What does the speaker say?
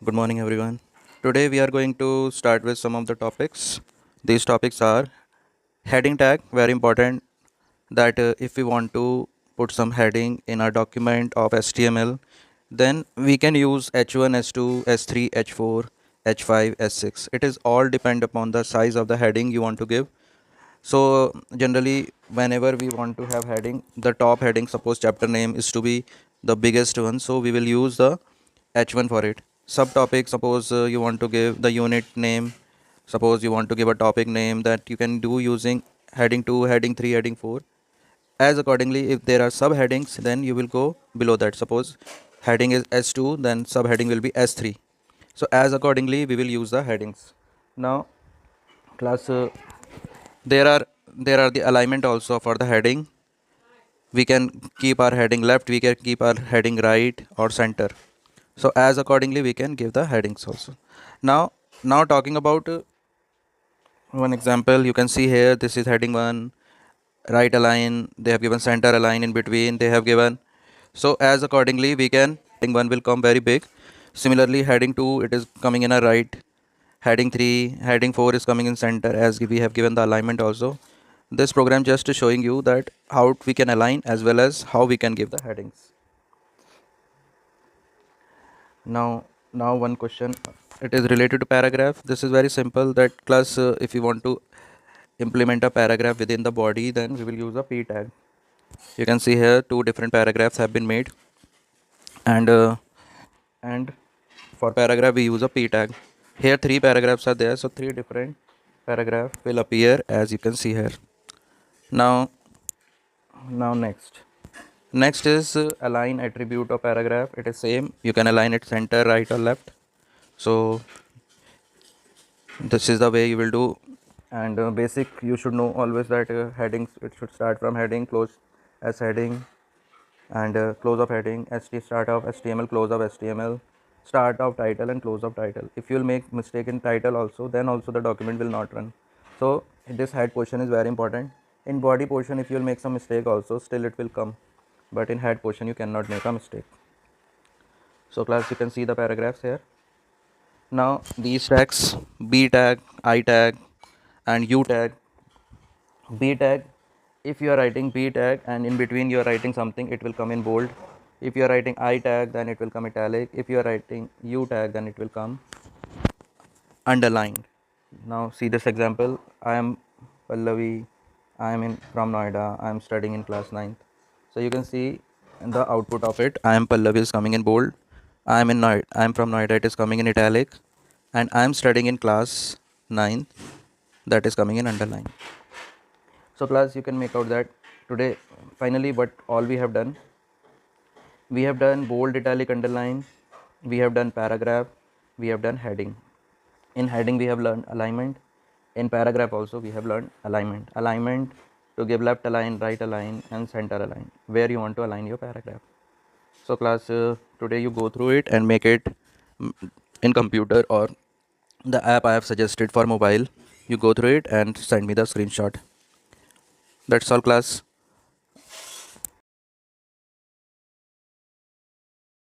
Good morning, everyone. Today we are going to start with some of the topics. These topics are heading tag, very important that if we want to put some heading in our document of HTML, then we can use H1, H2, S3, H4, H5, S6. It is all depend upon the size of the heading you want to give. So generally, whenever we want to have heading, the top heading, suppose chapter name is to be the biggest one, so we will use the H1 for it. Subtopic, suppose you want to give the unit name, suppose you want to give a topic name, that you can do using heading 2, heading 3, heading 4. As accordingly, if there are subheadings, then you will go below that. Suppose heading is S2, then subheading will be S3. So as accordingly, we will use the headings. Now, class, there are the alignment also for the heading. We can keep our heading left, we can keep our heading right or center. So as accordingly we can give the headings also. Now talking about one example, you can see here, this is heading 1, right align, they have given center align, in between they have given. So as accordingly we can, heading 1 will come very big. Similarly heading 2, it is coming in a right. Heading 3, heading 4 is coming in center, as we have given the alignment also. This program just is showing you that how we can align as well as how we can give the headings. Now one question, it is related to paragraph. This is very simple, that class, if you want to implement a paragraph within the body, then we will use a p tag. You can see here two different paragraphs have been made, and for paragraph we use a p tag. Here three paragraphs are there, so three different paragraph will appear, as you can see here. Now next is align attribute of paragraph. It is same, you can align it center, right or left. So this is the way you will do. And basic, you should know always that headings, it should start from heading, close as heading, and close of heading, start of HTML, close of HTML, start of title and close of title. If you will make mistake in title also, then also the document will not run. So this head portion is very important. In body portion, if you will make some mistake also, still it will come, but in head portion you cannot make a mistake. So class, you can see the paragraphs here. Now these tags, b tag, I tag and u tag. B tag, if you are writing B tag and in between you are writing something, it will come in bold. If you are writing I tag, then it will come italic. If you are writing U tag, then it will come underlined. Now see this example. I am Pallavi, I am in from Noida, I am studying in class 9th. So you can see in the output of it, I am Pallavi is coming in bold, I am in Noida, I am from Noida, it is coming in italic, and I am studying in class 9th, that is coming in underline. So class, you can make out that today finally what all we have done bold, italic, underline, we have done paragraph, we have done heading. In heading we have learned alignment, in paragraph also we have learned alignment to give left align, right align and center align, where you want to align your paragraph. So class, today you go through it and make it in computer or the app I have suggested for mobile. You go through it and send me the screenshot. That's all class.